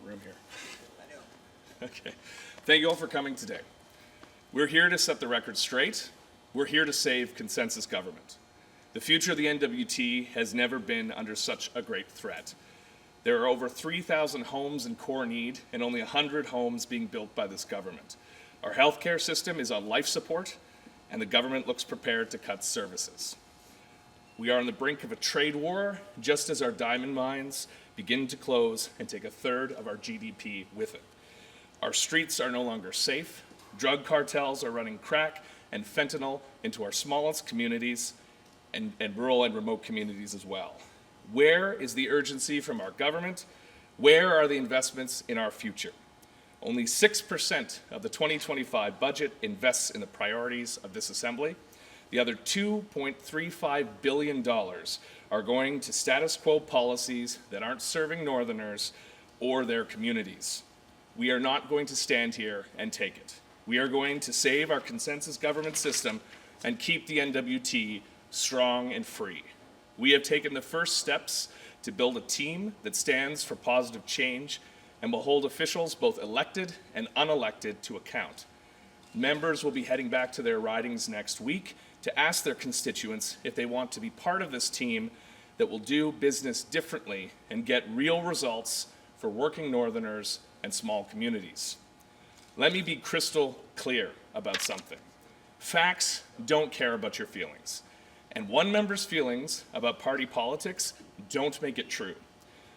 room here. Okay. Thank you all for coming today. We're here to set the record straight. We're here to save consensus government. The future of the NWT has never been under such a great threat. There are over 3,000 homes in core need and only 100 homes being built by this government. Our healthcare system is on life support, and the government looks prepared to cut services. We are on the brink of a trade war, just as our diamond mines begin to close and take a third of our GDP with it. Our streets are no longer safe. Drug cartels are running crack and fentanyl into our smallest communities and rural and remote communities as well. Where is the urgency from our government? Where are the investments in our future? Only 6% of the 2025 budget invests in the priorities of this Assembly. The other $2.35 billion are going to status quo policies that aren't serving Northerners or their communities. We are not going to stand here and take it. We are going to save our consensus government system and keep the NWT strong and free. We have taken the first steps to build a team that stands for positive change and will hold officials, both elected and unelected, to account. Members will be heading back to their ridings next week to ask their constituents if they want to be part of this team that will do business differently and get real results for working Northerners and small communities. Let me be crystal clear about something. Facts don't care about your feelings. And one member's feelings about party politics don't make it true.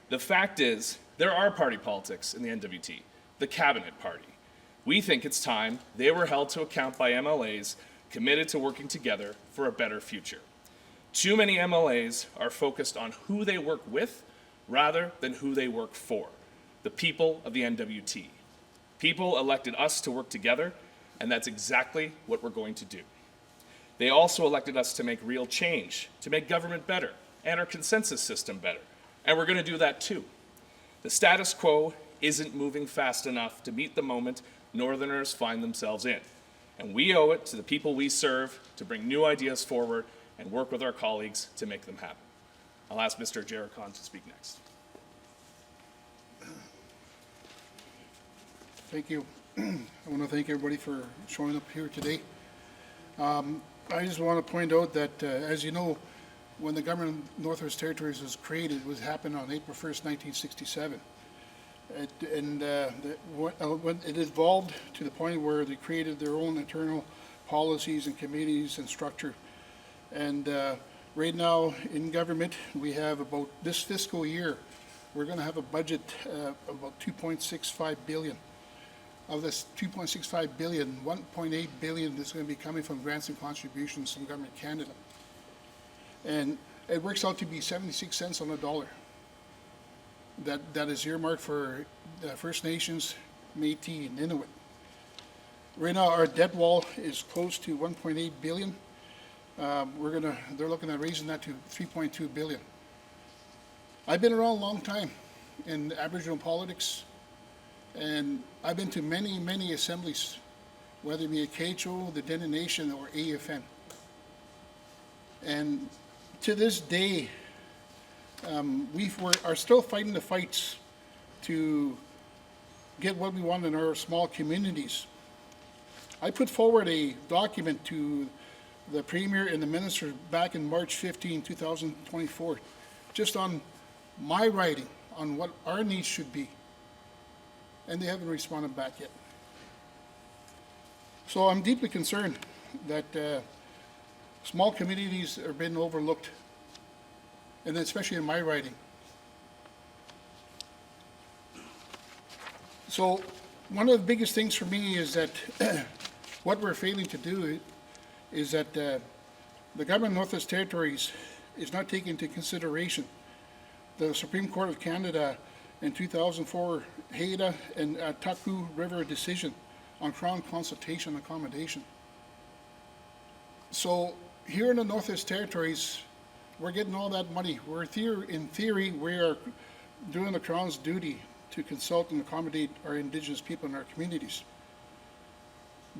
The fact is, there are party politics in the NWT, the cabinet party. We think it's time they were held to account by MLAs committed to working together for a better future. Too many MLAs are focused on who they work with rather than who they work for, the people of the NWT. People elected us to work together, and that's exactly what we're going to do. They also elected us to make real change, to make government better, and our consensus system better. And we're going to do that too. The status quo isn't moving fast enough to meet the moment Northerners find themselves in. And we owe it to the people we serve to bring new ideas forward and work with our colleagues to make them happen. I'll ask Mr. Edjericon to speak next. Thank you. I want to thank everybody for showing up here today. I just want to point out that, as you know, when the government of Northwest Territories was created, it happened on April 1st, 1967. When it evolved to the point where they created their own internal policies and committees and structure. And right now in government, we have about this fiscal year, we're going to have a budget of about $2.65 billion. Of this $2.65 billion, $1.8 billion is going to be coming from grants and contributions from Government of Canada. And it works out to be 76 cents on the dollar. That is earmarked for First Nations, Métis, and Inuit. Right now, our debt wall is close to 1.8 billion. They're looking at raising that to 3.2 billion. I've been around a long time in Aboriginal politics, and I've been to many, many assemblies, whether it be a KHO, the Dene Nation, or AFN. And to this day, we are still fighting the fights to get what we want in our small communities. I put forward a document to the Premier and the Minister back in March 15, 2024, just on my writing on what our needs should be. And they haven't responded back yet. So I'm deeply concerned that small communities are being overlooked, and especially in my writing. So one of the biggest things for me is that what we're failing to do is that the government of Northwest Territories is not taking into consideration the Supreme Court of Canada in 2004 Haida and Taku River decision on Crown consultation accommodation. So here in the Northwest Territories, we're getting all that money. In theory, we are doing the Crown's duty to consult and accommodate our Indigenous people in our communities.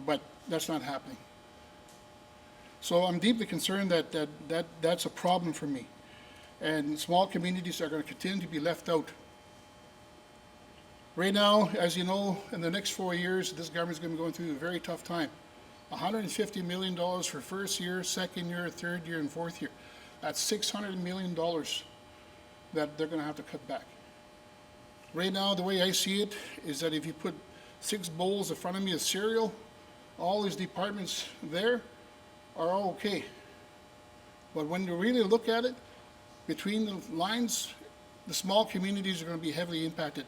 But that's not happening. So I'm deeply concerned that's a problem for me. And small communities are going to continue to be left out. Right now, as you know, in the next 4 years, this government's going to be going through a very tough time. $150 million for first year, second year, third year, and fourth year. That's $600 million that they're going to have to cut back. Right now, the way I see it is that if you put 6 bowls in front of me of cereal, all these departments there are all okay. But when you really look at it, between the lines, the small communities are going to be heavily impacted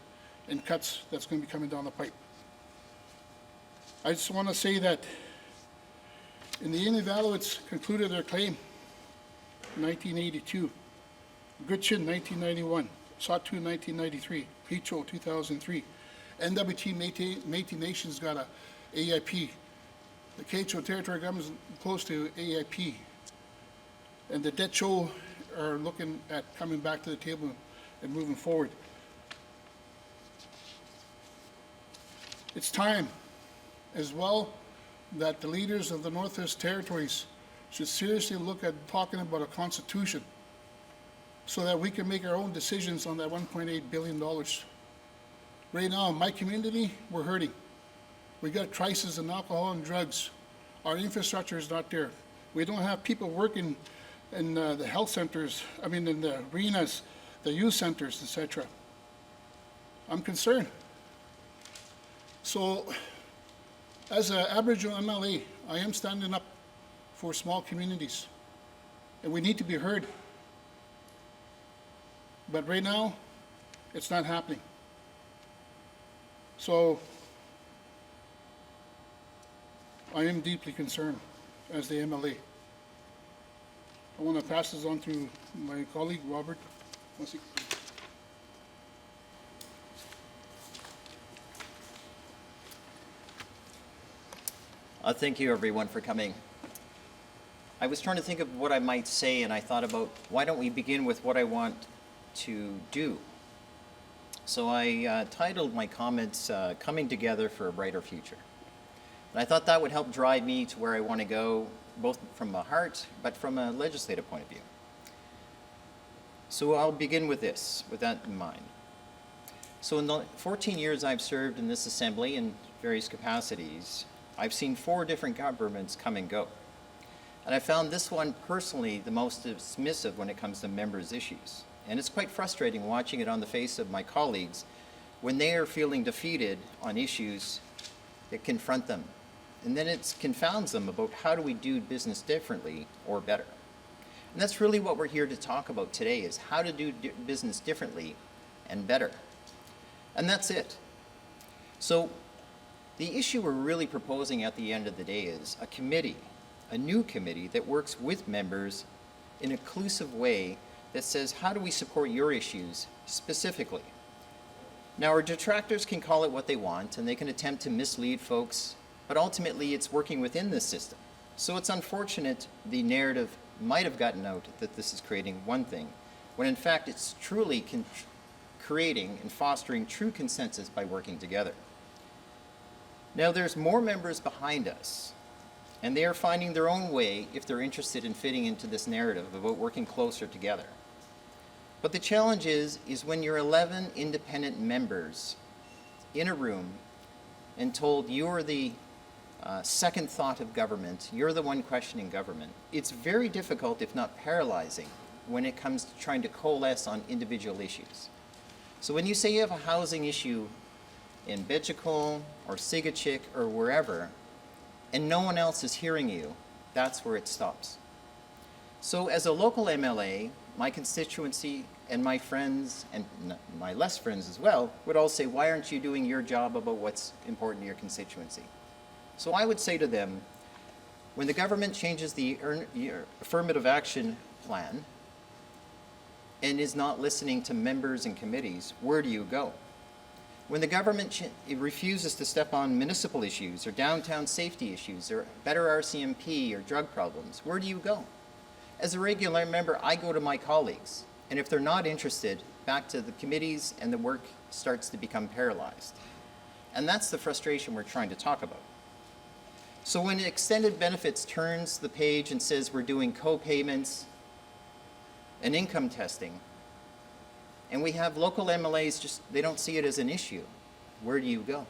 in cuts that's going to be coming down the pipe. I just want to say that in the Inuvialuits concluded their claim in 1982, Gritchin 1991, Sawtoo 1993, Picho 2003, NWT Métis Nations got a AIP. The Quechua Territory government is close to AIP. And the Decho are looking at coming back to the table and moving forward. It's time as well that the leaders of the Northwest Territories should seriously look at talking about a constitution so that we can make our own decisions on that $1.8 billion. Right now, in my community, we're hurting. We got crisis in alcohol and drugs. Our infrastructure is not there. We don't have people working in the health centers, in the arenas, the youth centers, etc. I'm concerned. So, as an Aboriginal MLA, I am standing up for small communities, and we need to be heard. But right now, it's not happening. So, I am deeply concerned as the MLA. I want to pass this on to my colleague, Robert. Thank you, everyone, for coming. I was trying to think of what I might say, and I thought about why don't we begin with what I want to do. So I titled my comments, Coming Together for a Brighter Future. And I thought that would help drive me to where I want to go, both from the heart, but from a legislative point of view. So I'll begin with this, with that in mind. So in the 14 years I've served in this assembly in various capacities, I've seen 4 different governments come and go. And I found this one personally the most dismissive when it comes to members' issues. And it's quite frustrating watching it on the face of my colleagues when they are feeling defeated on issues that confront them. And then it confounds them about how do we do business differently or better. And that's really what we're here to talk about today, is how to do business differently and better. And that's it. So the issue we're really proposing at the end of the day is a committee, a new committee that works with members in an inclusive way that says, how do we support your issues specifically? Now, our detractors can call it what they want, and they can attempt to mislead folks, but ultimately it's working within this system. So it's unfortunate the narrative might have gotten out that this is creating one thing, when in fact it's truly creating and fostering true consensus by working together. Now, there's more members behind us, and they are finding their own way if they're interested in fitting into this narrative about working closer together. But the challenge is when you're 11 independent members in a room and told you're the second thought of government, you're the one questioning government, it's very difficult, if not paralyzing, when it comes to trying to coalesce on individual issues. So when you say you have a housing issue in Edjericon or Sigachik or wherever, and no one else is hearing you, that's where it stops. So as a local MLA, my constituency and my friends, and my less friends as well, would all say, why aren't you doing your job about what's important to your constituency? So I would say to them, when the government changes the affirmative action plan and is not listening to members and committees, where do you go? When the government refuses to step on municipal issues or downtown safety issues or better RCMP or drug problems, where do you go? As a regular member, I go to my colleagues, and if they're not interested, back to the committees, and the work starts to become paralyzed. And that's the frustration we're trying to talk about. So when extended benefits turns the page and says we're doing co-payments and income testing, and we have local MLAs, they don't see it as an issue. where do you go?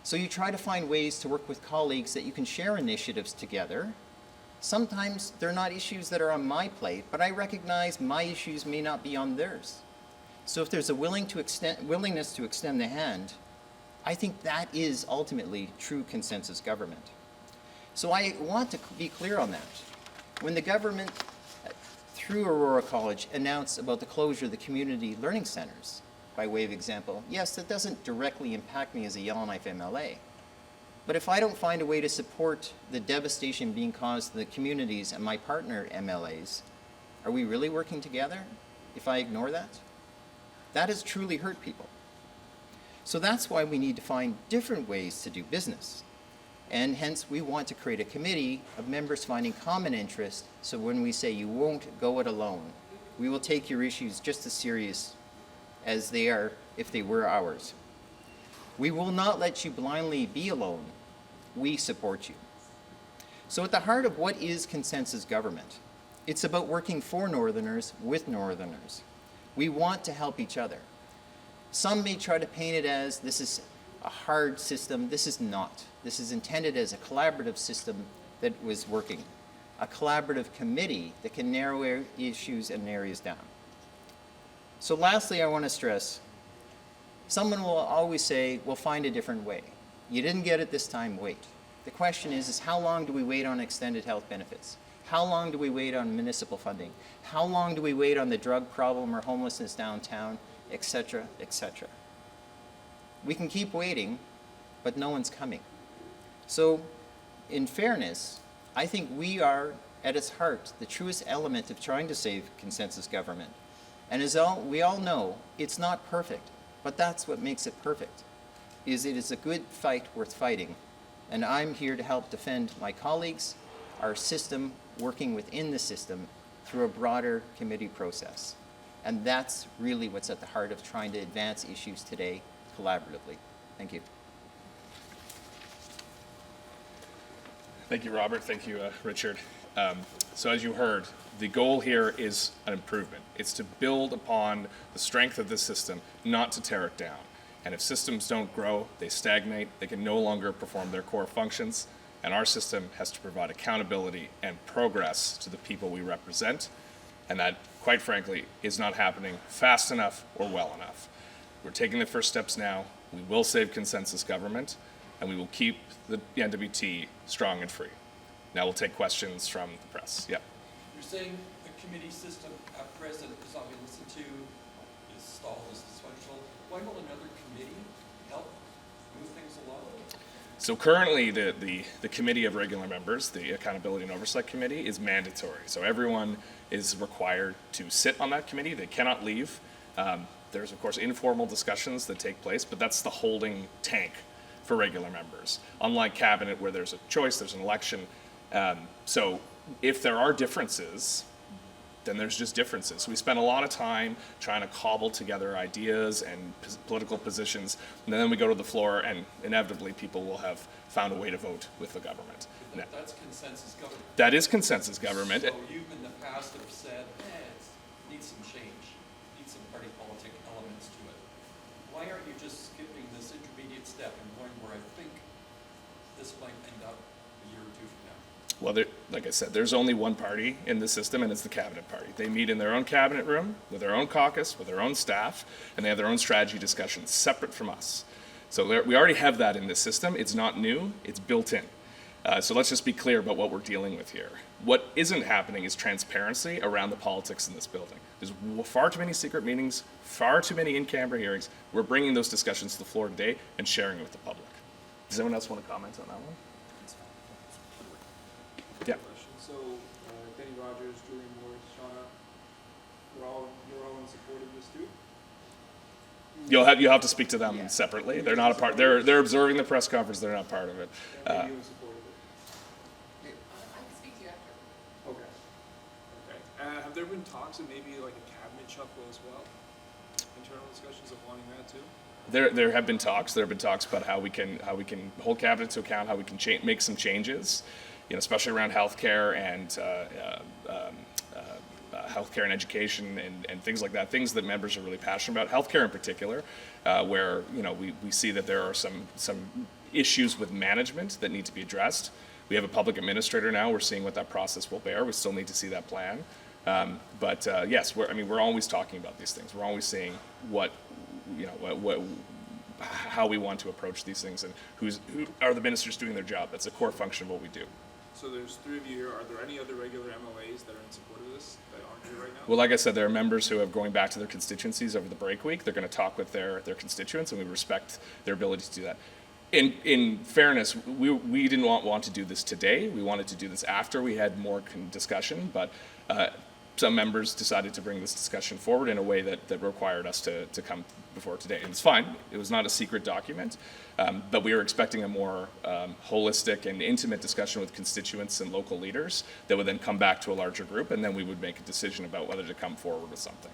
So you try to find ways to work with colleagues that you can share initiatives together. Sometimes they're not issues that are on my plate, but I recognize my issues may not be on theirs. So if there's a willingness to extend the hand, I think that is ultimately true consensus government. So I want to be clear on that. When the government, through Aurora College, announced about the closure of the community learning centers, by way of example, yes, that doesn't directly impact me as a Yellowknife MLA. But if I don't find a way to support the devastation being caused to the communities and my partner MLAs, are we really working together if I ignore that? That has truly hurt people. So that's why we need to find different ways to do business. And hence, we want to create a committee of members finding common interest, so when we say you won't go it alone, we will take your issues just as serious as they are if they were ours. We will not let you blindly be alone. We support you. So at the heart of what is consensus government, it's about working for Northerners with Northerners. We want to help each other. Some may try to paint it as this is a hard system. This is not. This is intended as a collaborative system that was working, a collaborative committee that can narrow issues and areas down. So lastly, I want to stress, someone will always say, we'll find a different way. You didn't get it this time, wait. The question is how long do we wait on extended health benefits? How long do we wait on municipal funding? How long do we wait on the drug problem or homelessness downtown, et cetera, et cetera? We can keep waiting, but no one's coming. So, in fairness, I think we are, at its heart, the truest element of trying to save consensus government. And as we all know, it's not perfect, but that's what makes it perfect, is it is a good fight worth fighting. And I'm here to help defend my colleagues, our system, working within the system through a broader committee process. And that's really what's at the heart of trying to advance issues today collaboratively. Thank you. Thank you, Robert. Thank you, Richard. So as you heard, the goal here is an improvement. It's to build upon the strength of this system, not to tear it down. And if systems don't grow, they stagnate, they can no longer perform their core functions, and our system has to provide accountability and progress to the people we represent, and that, quite frankly, is not happening fast enough or well enough. We're taking the first steps now. We will save consensus government, and we will keep the NWT strong and free. Now we'll take questions from the press. Yeah. You're saying the committee system at present is not being listened to, is stalled, is dysfunctional. Why will another committee help move things along? So currently, the committee of regular members, the Accountability and Oversight Committee, is mandatory. So everyone is required to sit on that committee. They cannot leave. There's, of course, informal discussions that take place, but that's the holding tank for regular members. Unlike cabinet, where there's a choice, there's an election. So if there are differences, then there's just differences. So we spend a lot of time trying to cobble together ideas and political positions, and then we go to the floor, and inevitably people will have found a way to vote with the government. That's consensus government. That is consensus government. So you've in the past have said, it needs some change, needs some party politic elements to it. Why aren't you just skipping this intermediate step and going where I think this might end up a year or two from now? Well, like I said, there's only one party in the system, and it's the cabinet party. They meet in their own cabinet room, with their own caucus, with their own staff, and they have their own strategy discussions separate from us. So we already have that in this system. It's not new, it's built in. So let's just be clear about what we're dealing with here. What isn't happening is transparency around the politics in this building. There's far too many secret meetings, far too many in-camera hearings. We're bringing those discussions to the floor today and sharing it with the public. Does anyone else want to comment on that one? Yeah. So, Benny Rogers, Julian Moore, Shauna, you're all in support of this too? You'll have to speak to them separately. They're not a part. They're observing the press conference. They're not part of it. Are you in support of it? I can speak to you after. Okay. Okay. Have there been talks of maybe like a cabinet shuffle as well? Internal discussions of wanting that too? There have been talks. There have been talks about how we can hold cabinet to account, how we can make some changes, especially around healthcare and healthcare and education and things like that, things that members are really passionate about, healthcare in particular, where we see that there are some issues with management that need to be addressed. We have a public administrator now. We're seeing what that process will bear. We still need to see that plan. But yes, we're always talking about these things. We're always seeing how we want to approach these things and who are the ministers doing their job. That's a core function of what we do. So there's 3 of you here. Are there any other regular MLAs that are in support of this that aren't here right now? Well, like I said, there are members who are going back to their constituencies over the break week. They're going to talk with their constituents, and we respect their ability to do that. In fairness, we didn't want to do this today. We wanted to do this after we had more discussion, but some members decided to bring this discussion forward in a way that required us to come before today. And it's fine. It was not a secret document, but we were expecting a more holistic and intimate discussion with constituents and local leaders that would then come back to a larger group, and then we would make a decision about whether to come forward with something.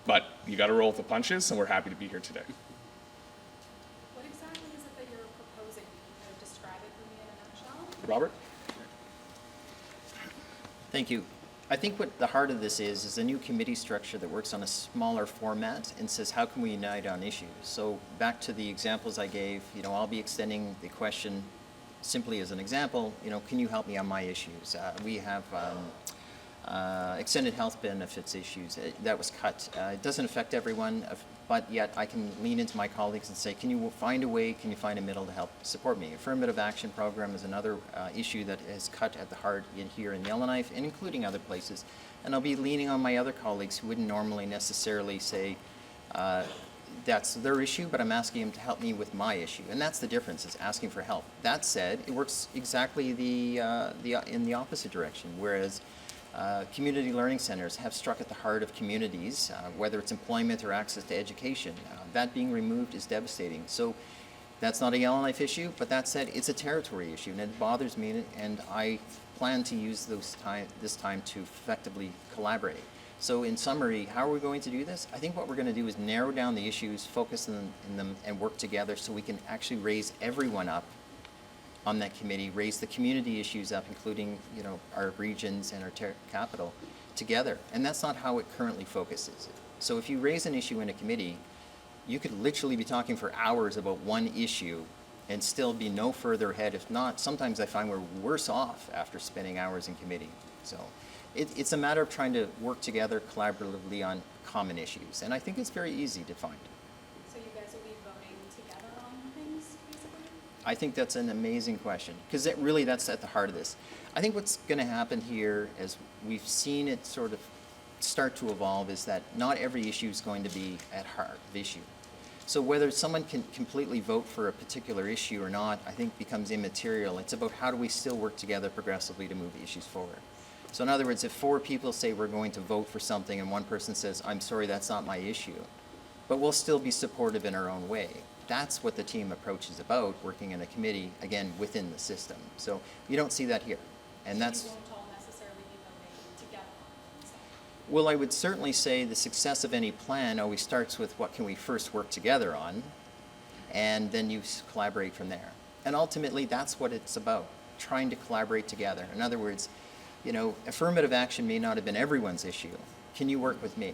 But you got to roll with the punches, and we're happy to be here today. What exactly is it that you're proposing? Can you kind of describe it for me in a nutshell? Robert? Thank you. I think what the heart of this is a new committee structure that works on a smaller format and says, how can we unite on issues? So back to the examples I gave, I'll be extending the question simply as an example, can you help me on my issues? We have extended health benefits issues. That was cut. It doesn't affect everyone, but yet I can lean into my colleagues and say, can you find a way, can you find a middle to help support me? Affirmative action program is another issue that is cut at the heart here in Yellowknife and including other places. And I'll be leaning on my other colleagues who wouldn't normally necessarily say that's their issue, but I'm asking them to help me with my issue. And that's the difference, is asking for help. That said, it works exactly in the opposite direction, whereas community learning centers have struck at the heart of communities, whether it's employment or access to education. That being removed is devastating. So that's not a Yellowknife issue, but that said, it's a territory issue, and it bothers me, and I plan to use this time to effectively collaborate. So in summary, how are we going to do this? I think what we're going to do is narrow down the issues, focus in them, and work together so we can actually raise everyone up on that committee, raise the community issues up, including our regions and our capital together. And that's not how it currently focuses. So if you raise an issue in a committee, you could literally be talking for hours about one issue and still be no further ahead. If not, sometimes I find we're worse off after spending hours in committee. So it's a matter of trying to work together collaboratively on common issues. And I think it's very easy to find. So you guys will be voting together on things, basically? I think that's an amazing question, because that's at the heart of this. I think what's going to happen here, as we've seen it sort of start to evolve, is that not every issue is going to be at heart of issue. So whether someone can completely vote for a particular issue or not, I think becomes immaterial. It's about how do we still work together progressively to move the issues forward. So in other words, if 4 people say we're going to vote for something and one person says, I'm sorry, that's not my issue, but we'll still be supportive in our own way. That's what the team approach is about, working in a committee, again, within the system. So you don't see that here. And So that's, you won't all necessarily be voting together on things then? well, I would certainly say the success of any plan always starts with what can we first work together on, and then you collaborate from there. And ultimately, that's what it's about, trying to collaborate together. In other words, affirmative action may not have been everyone's issue. Can you work with me?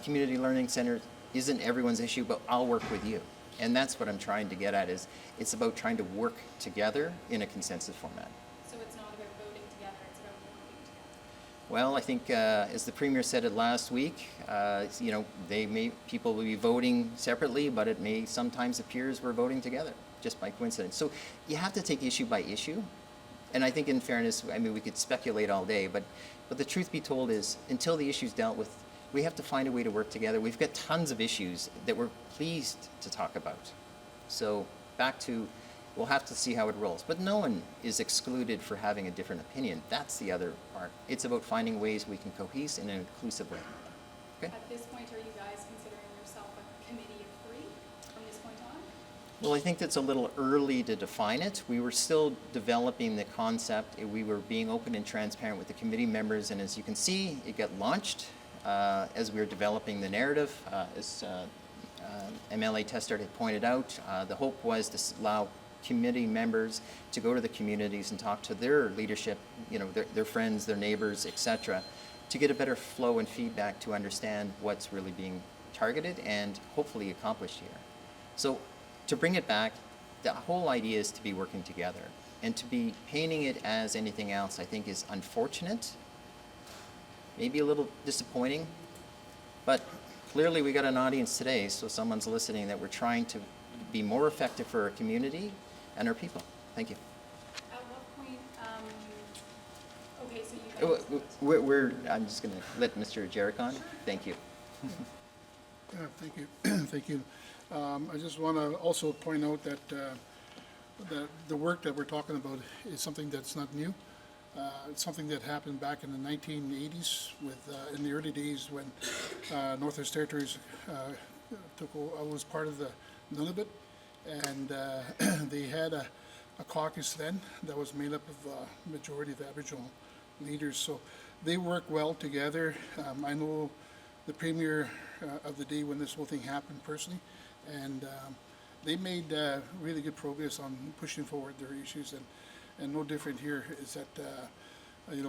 Community learning center isn't everyone's issue, but I'll work with you. And that's what I'm trying to get at, is it's about trying to work together in a consensus format. So it's not about voting together, it's about working together? Well, I think as the Premier said it last week, people will be voting separately, but it may sometimes appears we're voting together, just by coincidence. So you have to take issue by issue. And I think in fairness, we could speculate all day, but the truth be told is, until the issue's dealt with, we have to find a way to work together. We've got tons of issues that we're pleased to talk about. So back to, we'll have to see how it rolls. But no one is excluded for having a different opinion. That's the other part. It's about finding ways we can cohese in an inclusive way. Okay? At this point, are you guys considering yourself a committee of 3 from this point on? Well, I think that's a little early to define it. We were still developing the concept. We were being open and transparent with the committee members, and as you can see, it got launched as we were developing the narrative. As MLA Testard had pointed out, the hope was to allow committee members to go to the communities and talk to their leadership, their friends, their neighbors, etc., to get a better flow and feedback to understand what's really being targeted and hopefully accomplished here. So to bring it back, the whole idea is to be working together, and to be painting it as anything else, I think, is unfortunate, maybe a little disappointing, but clearly we got an audience today, so someone's listening, that we're trying to be more effective for our community and our people. Thank you. At what point, okay, so you guys. I'm just going to let Mr. Edjericon. Thank you. Thank you. Thank you. I just want to also point out that the work that we're talking about is something that's not new. It's something that happened back in the 1980s in the early days when Northwest Territories was part of the Nunavut, and they had a caucus then that was made up of a majority of Aboriginal leaders. So they work well together. I know the premier of the day when this whole thing happened personally, and they made really good progress on pushing forward their issues. And no different here is that,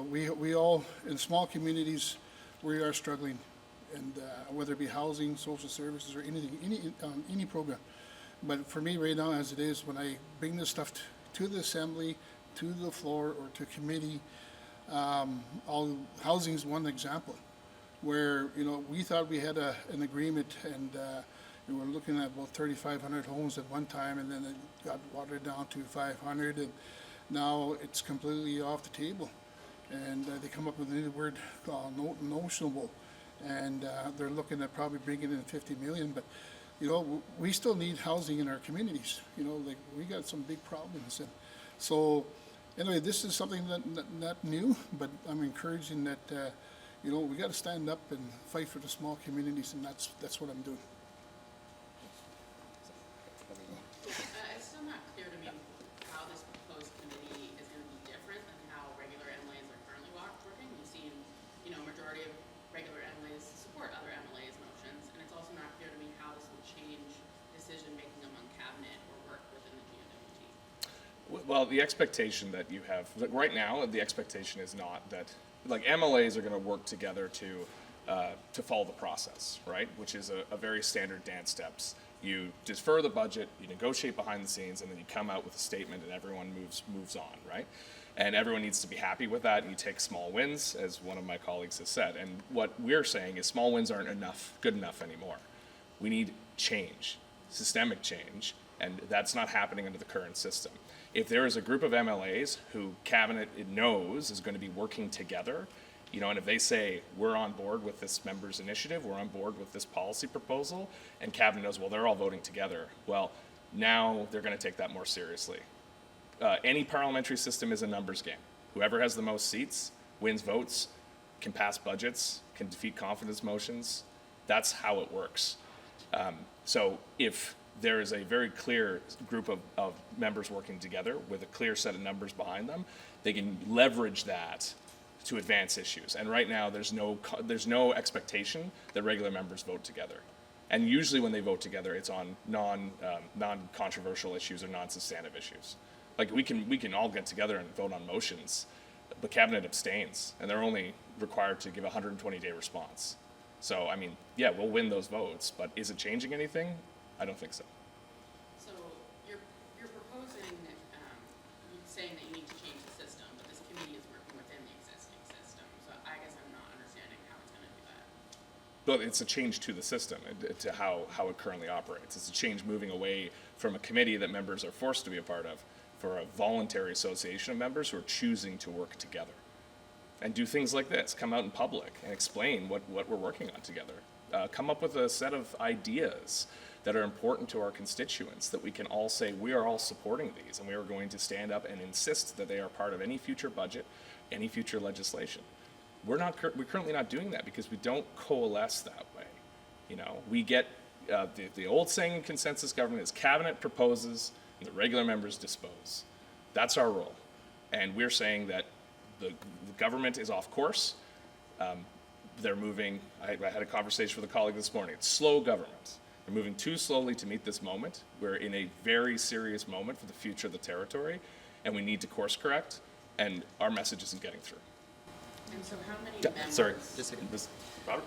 we all, in small communities, we are struggling, and whether it be housing, social services, or anything, any program. But for me right now, as it is, when I bring this stuff to the assembly, to the floor, or to committee, housing is one example where, we thought we had an agreement, and we were looking at about 3,500 homes at one time, and then it got watered down to 500, and now it's completely off the table. And they come up with a new word called notionable, and they're looking at probably bringing in 50 million, but we still need housing in our communities. We got some big problems. And so anyway, this is something not new, but I'm encouraging that, we got to stand up and fight for the small communities, and that's what I'm doing. It's still not clear to me how this proposed committee is going to be different than how regular MLAs are currently working. We've seen, majority of regular MLAs support other MLAs' motions, and it's also not clear to me how this will change decision-making among cabinet or work within the GNWT. Well, the expectation that you have, like right now, the expectation is not that, like MLAs are going to work together to follow the process, right? Which is a very standard dance steps. You defer the budget, you negotiate behind the scenes, and then you come out with a statement, and everyone moves on, right? And everyone needs to be happy with that, and you take small wins, as one of my colleagues has said. And what we're saying is small wins aren't good enough anymore. We need change, systemic change, and that's not happening under the current system. If there is a group of MLAs who cabinet knows is going to be working together, and if they say, we're on board with this member's initiative, we're on board with this policy proposal, and cabinet knows, well, they're all voting together, well, now they're going to take that more seriously. Any parliamentary system is a numbers game. Whoever has the most seats wins votes, can pass budgets, can defeat confidence motions. That's how it works. So if there is a very clear group of members working together with a clear set of numbers behind them, they can leverage that to advance issues. And right now, there's no expectation that regular members vote together. And usually when they vote together, it's on non-controversial issues or non-substantive issues. Like we can all get together and vote on motions, but cabinet abstains, and they're only required to give a 120-day response. So, I mean, yeah, we'll win those votes, but is it changing anything? I don't think so. So you're proposing, saying that you need to change the system, but this committee is working within the existing system. So I guess I'm not understanding how it's going to do that. But it's a change to the system, to how it currently operates. It's a change moving away from a committee that members are forced to be a part of for a voluntary association of members who are choosing to work together and do things like this, come out in public and explain what we're working on together. Come up with a set of ideas that are important to our constituents that we can all say, we are all supporting these, and we are going to stand up and insist that they are part of any future budget, any future legislation. We're currently not doing that because we don't coalesce that way. We get, the old saying in consensus government is cabinet proposes and the regular members dispose. That's our role. And we're saying that the government is off course. They're moving, I had a conversation with a colleague this morning, it's slow government. They're moving too slowly to meet this moment. We're in a very serious moment for the future of the territory, and we need to course correct, and our message isn't getting through. And so how many Yeah, members? sorry. Just a second. Robert?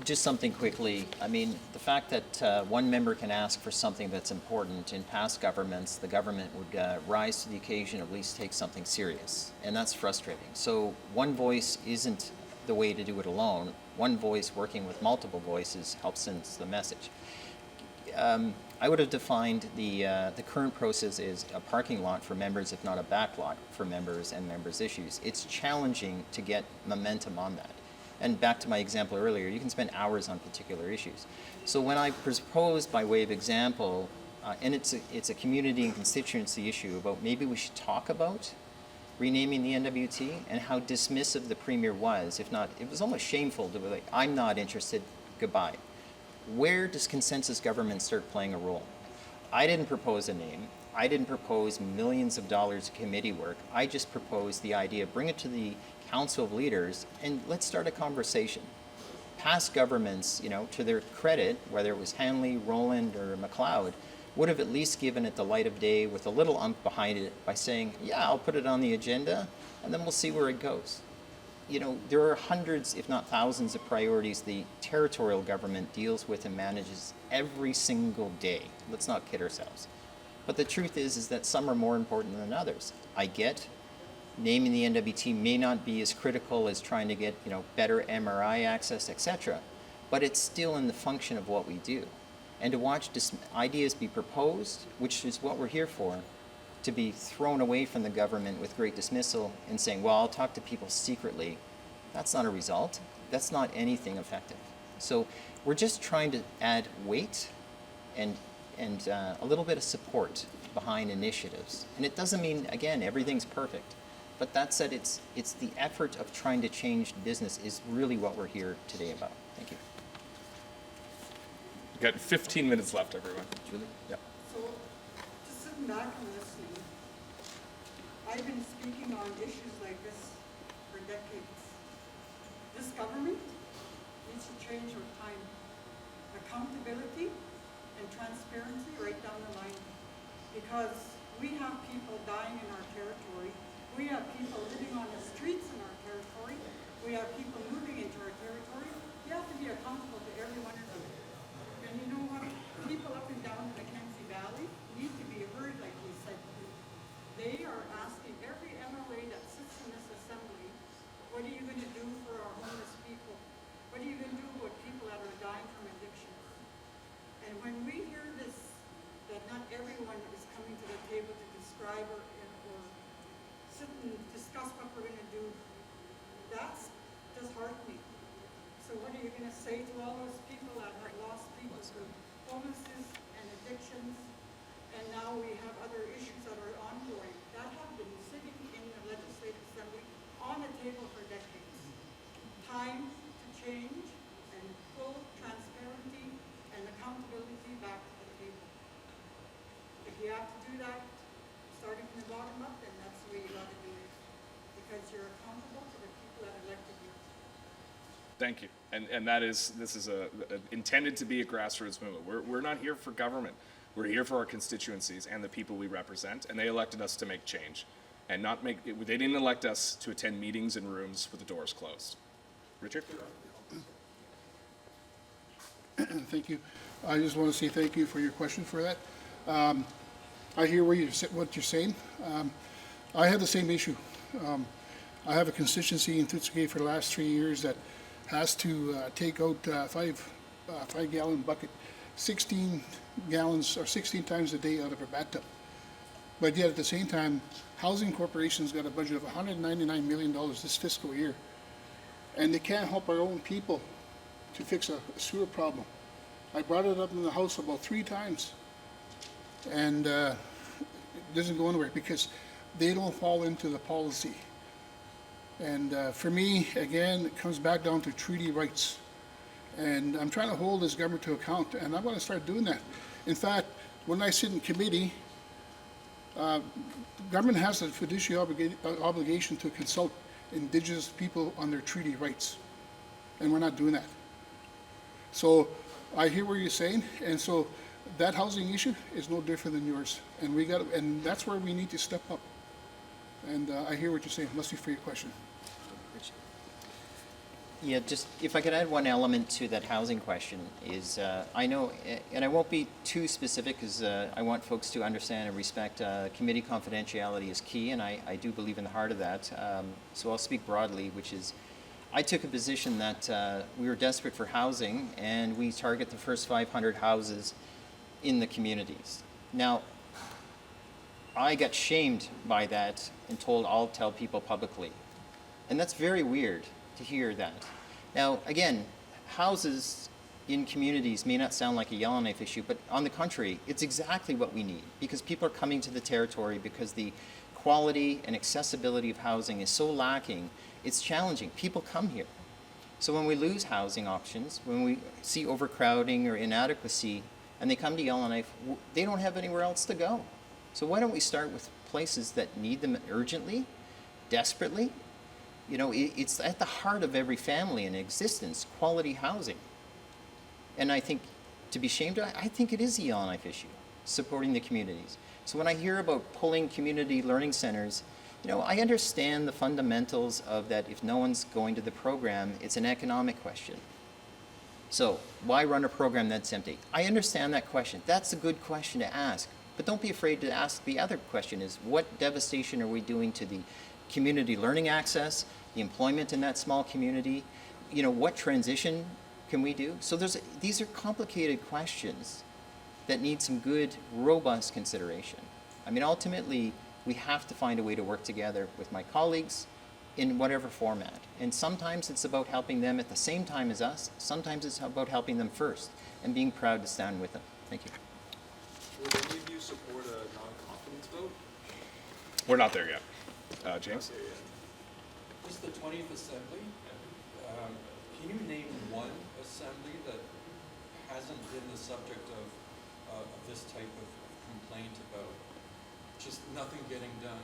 Just something quickly. I mean, the fact that one member can ask for something that's important, in past governments, the government would rise to the occasion, at least take something serious. And that's frustrating. So one voice isn't the way to do it alone. One voice working with multiple voices helps send the message. I would have defined the current process as a parking lot for members, if not a back lot for members and members' issues. It's challenging to get momentum on that. And back to my example earlier, you can spend hours on particular issues. So when I proposed by way of example, and it's a community and constituency issue about maybe we should talk about renaming the NWT and how dismissive the Premier was. If not, it was almost shameful to be like, I'm not interested, goodbye. Where does consensus government start playing a role? I didn't propose a name. I didn't propose millions of dollars of committee work. I just proposed the idea, bring it to the Council of Leaders, and let's start a conversation. Past governments, you know, to their credit, whether it was Hanley, Rowland, or MacLeod, would have at least given it the light of day with a little umph behind it by saying, yeah, I'll put it on the agenda, and then we'll see where it goes. You know, there are hundreds, if not thousands, of priorities the territorial government deals with and manages every single day. Let's not kid ourselves. But the truth is that some are more important than others. I get naming the NWT may not be as critical as trying to get, you know, better MRI access, etc. But it's still in the function of what we do. And to watch ideas be proposed, which is what we're here for, to be thrown away from the government with great dismissal and saying, well, I'll talk to people secretly, that's not a result. That's not anything effective. So we're just trying to add weight and a little bit of support behind initiatives. And it doesn't mean, again, everything's perfect. But that said, it's the effort of trying to change business is really what we're here today about. Thank you. We've got 15 minutes left, everyone. Julie? Yeah. So, just sitting back and listening, I've been speaking on issues like this for decades. This government needs to change with time. Accountability and transparency right down the line. Because we have people dying in our territory. We have people living on the streets in our territory. We have people moving into our territory. You have to be accountable to every one of them. And you know what? People up and down the Mackenzie Valley need to be heard, like we said. They are asking every MLA that sits in this assembly, what are you going to do for our homeless people? What are you going to do with people that are dying from addiction? And when we hear this, that not everyone is coming to the table to describe or sit and discuss what we're going to do, that's disheartening. So what are you going to say to all those people that have lost people to homelessness and addictions, and now we have other issues that are ongoing that have been sitting in the Legislative Assembly on the table for decades? Time to change and full transparency and accountability back to the table. If you have to do that, starting from the bottom up, then that's the way you got to do it. Because you're accountable to the people that elected you. Thank you. And this is intended to be a grassroots movement. We're not here for government. We're here for our constituencies and the people we represent, and they elected us to make change. And they didn't elect us to attend meetings in rooms with the doors closed. Richard? Thank you. I just want to say thank you for your question for that. I hear what you're saying. I have the same issue. I have a constituency in Tootsgay for the last 3 years that has to take out five-gallon bucket, 16 gallons or 16 times a day out of her bathtub. But yet at the same time, Housing Corporation's got a budget of $199 million this fiscal year, and they can't help our own people to fix a sewer problem. I brought it up in the House about 3 times, and it doesn't go anywhere because they don't fall into the policy. And for me, again, it comes back down to treaty rights. And I'm trying to hold this government to account, and I'm going to start doing that. In fact, when I sit in committee, government has a fiduciary obligation to consult Indigenous people on their treaty rights, and we're not doing that. So I hear what you're saying, and so that housing issue is no different than yours, and that's where we need to step up. And I hear what you're saying. Must be for your question. Yeah, just if I could add one element to that housing question is, I know, and I won't be too specific because I want folks to understand and respect committee confidentiality is key, and I do believe in the heart of that. So I'll speak broadly, which is, I took a position that we were desperate for housing, and we target the first 500 houses in the communities. Now, I got shamed by that and told I'll tell people publicly. And that's very weird to hear that. Now, again, houses in communities may not sound like a Yellowknife issue, but on the contrary, it's exactly what we need because people are coming to the territory because the quality and accessibility of housing is so lacking, it's challenging. People come here. So when we lose housing options, when we see overcrowding or inadequacy, and they come to Yellowknife, they don't have anywhere else to go. So why don't we start with places that need them urgently, desperately? You know, it's at the heart of every family in existence, quality housing. And I think, to be shamed of, I think it is a Yellowknife issue, supporting the communities. So when I hear about pulling community learning centers, you know, I understand the fundamentals of that if no one's going to the program, it's an economic question. So why run a program that's empty? I understand that question. That's a good question to ask. But don't be afraid to ask the other question is, what devastation are we doing to the community learning access, the employment in that small community? You know, what transition can we do? So these are complicated questions that need some good, robust consideration. I mean, ultimately, we have to find a way to work together with my colleagues in whatever format. And sometimes it's about helping them at the same time as us. Sometimes it's about helping them first and being proud to stand with them. Thank you. Would any of you support a non-confidence vote? We're not there yet. James? Okay, Just the 20th Assembly, can you name one assembly that hasn't been the subject of this type of complaint about just nothing getting done?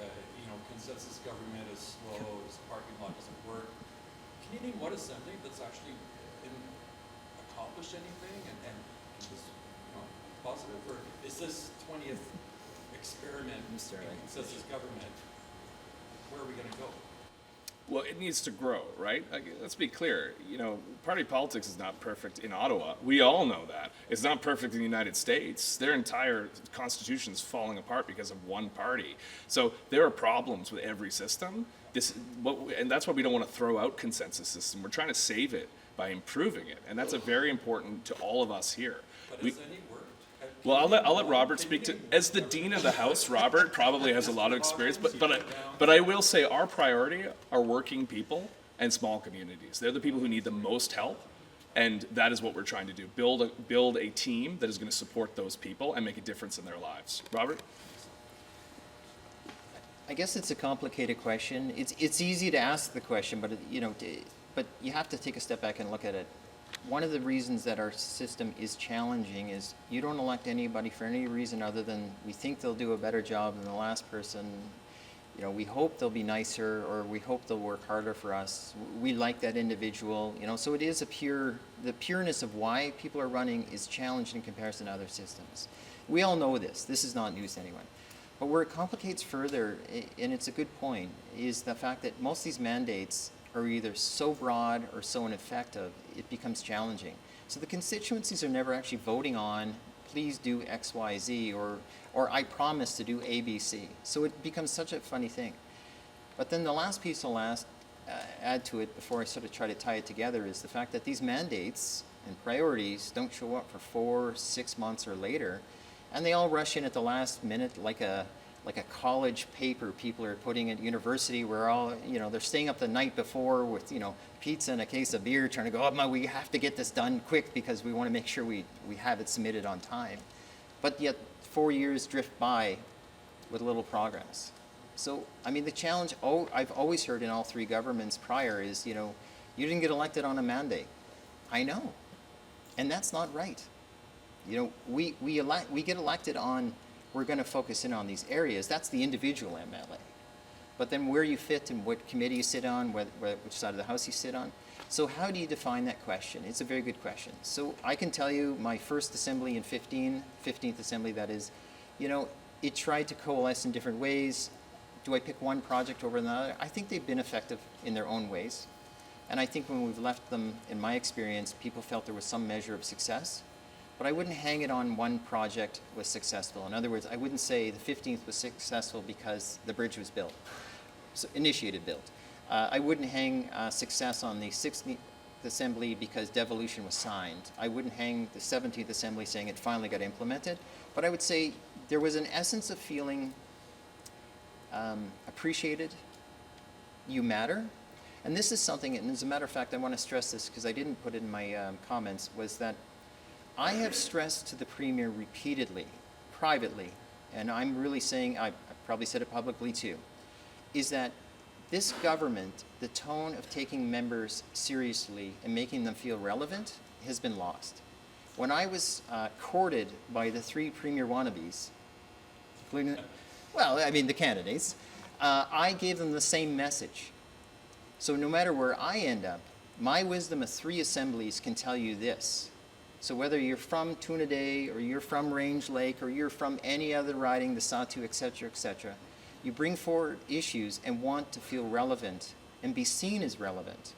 You know, consensus government is slow, this parking lot doesn't work. Can you name one assembly that's actually accomplished anything and just, you know, positive? Or is this 20th experiment in consensus government, where are we going to go? Well, it needs to grow, right? Let's be clear. You know, party politics is not perfect in Ottawa. We all know that. It's not perfect in the United States. Their entire constitution is falling apart because of one party. So there are problems with every system. And that's why we don't want to throw out consensus system. We're trying to save it by improving it, and that's a very important to all of us here. But has any worked? Well, I'll let Robert speak to, as the Dean of the House, Robert probably has a lot of experience, but I will say our priority are working people and small communities. They're the people who need the most help, and that is what we're trying to do. Build a team that is going to support those people and make a difference in their lives. Robert? I guess it's a complicated question. It's easy to ask the question, but you know, but you have to take a step back and look at it. One of the reasons that our system is challenging is you don't elect anybody for any reason other than we think they'll do a better job than the last person. You know, we hope they'll be nicer, or we hope they'll work harder for us. We like that individual, you know, so it is the pureness of why people are running is challenged in comparison to other systems. We all know this. This is not news to anyone. But where it complicates further, and it's a good point, is the fact that most of these mandates are either so broad or so ineffective, it becomes challenging. So the constituencies are never actually voting on, please do X, Y, Z, or I promise to do A, B, C. So it becomes such a funny thing. But then the last piece I'll add to it before I sort of try to tie it together is the fact that these mandates and priorities don't show up for 4, 6 months or later, and they all rush in at the last minute like a college paper people are putting at university where all, you know, they're staying up the night before with, you know, pizza and a case of beer trying to go, oh, we have to get this done quick because we want to make sure we have it submitted on time. But yet 4 years drift by with little progress. So, I mean, the challenge I've always heard in all 3 governments prior is, you know, you didn't get elected on a mandate. I know. And that's not right. You know, we get elected on, we're going to focus in on these areas. That's the individual MLA. But then where you fit and what committee you sit on, which side of the House you sit on. So how do you define that question? It's a very good question. So I can tell you my first assembly in 15th assembly that is, you know, it tried to coalesce in different ways. Do I pick one project over another? I think they've been effective in their own ways. And I think when we've left them, in my experience, people felt there was some measure of success. But I wouldn't hang it on one project was successful. In other words, I wouldn't say the 15th was successful because the bridge was built, so initiated built. I wouldn't hang success on the 16th Assembly because devolution was signed. I wouldn't hang the 17th Assembly saying it finally got implemented. But I would say there was an essence of feeling appreciated, you matter. And this is something, and as a matter of fact, I want to stress this because I didn't put it in my comments, was that I have stressed to the Premier repeatedly, privately, and I'm really saying, I probably said it publicly too, is that this government, the tone of taking members seriously and making them feel relevant has been lost. When I was courted by the 3 Premier wannabes, including, well, I mean the candidates, I gave them the same message. So no matter where I end up, my wisdom of 3 assemblies can tell you this. So whether you're from Tunaday, or you're from Range Lake, or you're from any other riding, the Satu, etc., you bring forward issues and want to feel relevant and be seen as relevant.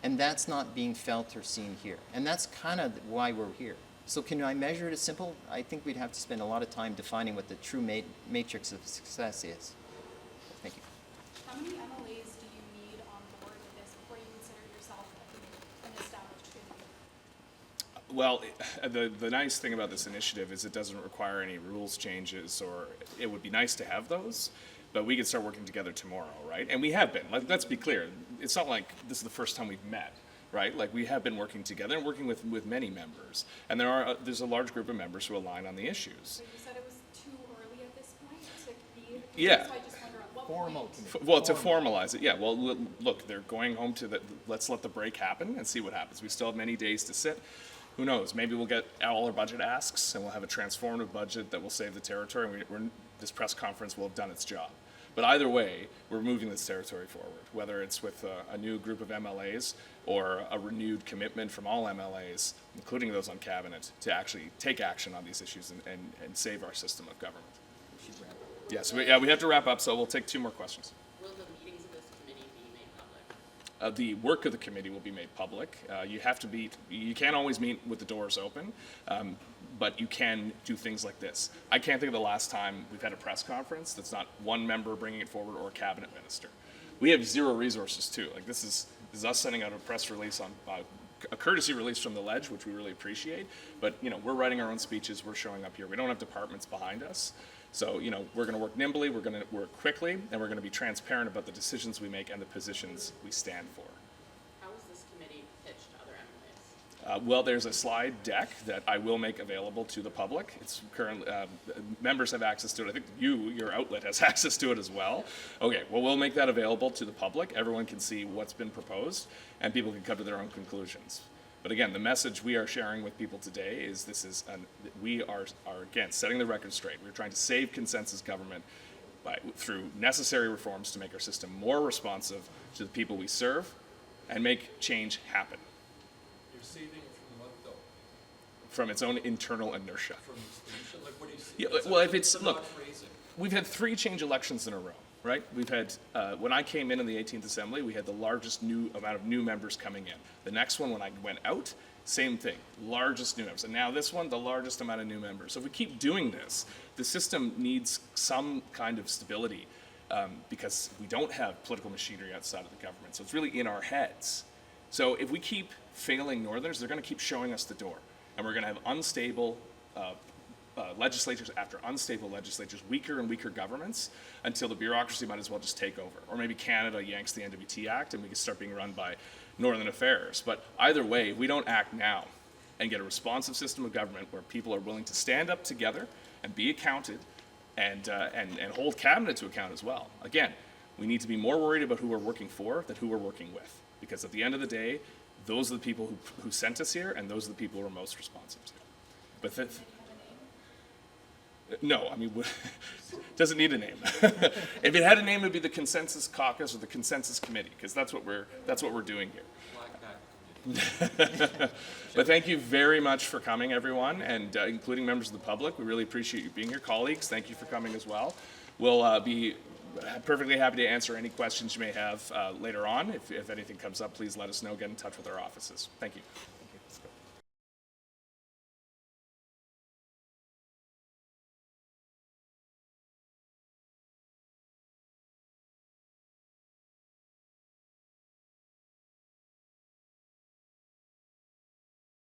And that's not being felt or seen here. And that's kind of why we're here. So can I measure it as simple? I think we'd have to spend a lot of time defining what the true matrix of success is. Thank you. How many MLAs do you need on board with this before you consider yourself an established community? Well, the nice thing about this initiative is it doesn't require any rules changes, or it would be nice to have those, but we could start working together tomorrow, right? And we have been. Let's be clear. It's not like this is the first time we've met, right? Like, we have been working together and working with many members. And there's a large group of members who align on the issues. So you said it was too early at this point to be? Yeah. So I just wonder at what Formal point? Well, to formalize it, yeah. Well, look, they're going home to let's let the break happen and see what happens. We still have many days to sit. Who knows? Maybe we'll get all our budget asks, and we'll have a transformative budget that will save the territory, and this press conference will have done its job. But either way, we're moving this territory forward, whether it's with a new group of MLAs or a renewed commitment from all MLAs, including those on cabinet, to actually take action on these issues and save our system of government. Yes, we have to wrap up, so we'll take 2 more questions. Will the meetings of this committee be made public? The work of the committee will be made public. You can't always meet with the doors open, but you can do things like this. I can't think of the last time we've had a press conference that's not one member bringing it forward or a cabinet minister. We have 0 resources too. Like, this is us sending out a press release on a courtesy release from the Ledge, which we really appreciate. But we're writing our own speeches. We're showing up here. We don't have departments behind us. So, we're going to work nimbly, we're going to work quickly, and we're going to be transparent about the decisions we make and the positions we stand for. How is this committee pitched to other MLAs? Well, there's a slide deck that I will make available to the public. It's currently, members have access to it. I think your outlet has access to it as well. Okay, well, we'll make that available to the public. Everyone can see what's been proposed, and people can come to their own conclusions. But again, the message we are sharing with people today is we are again setting the record straight. We're trying to save consensus government through necessary reforms to make our system more responsive to the people we serve and make change happen. You're saving it from what though? From its own internal inertia. From extinction? Like, what do you see? Yeah, well, if it's, an look, odd phrasing. we've had 3 change elections in a row, right? We've had, when I came in the 18th Assembly, we had the largest amount of new members coming in. The next one, when I went out, same thing, largest new members. And now this one, the largest amount of new members. So if we keep doing this, the system needs some kind of stability because we don't have political machinery outside of the government. So it's really in our heads. So if we keep failing Northerners, they're going to keep showing us the door. And we're going to have unstable legislatures after unstable legislatures, weaker and weaker governments, until the bureaucracy might as well just take over. Or maybe Canada yanks the NWT Act and we can start being run by Northern affairs. But either way, if we don't act now and get a responsive system of government where people are willing to stand up together and be accounted and hold cabinet to account as well. Again, we need to be more worried about who we're working for than who we're working with. Because at the end of the day, those are the people who sent us here, and those are the people who are most responsive to. But no, I mean, it doesn't need a name. If it had a name, it would be the Consensus Caucus or the Consensus Committee, because that's what we're doing here. But thank you very much for coming, everyone, and including members of the public. We really appreciate you being here. Colleagues, thank you for coming as well. We'll be perfectly happy to answer any questions you may have later on. If anything comes up, please let us know. Get in touch with our offices. Thank you.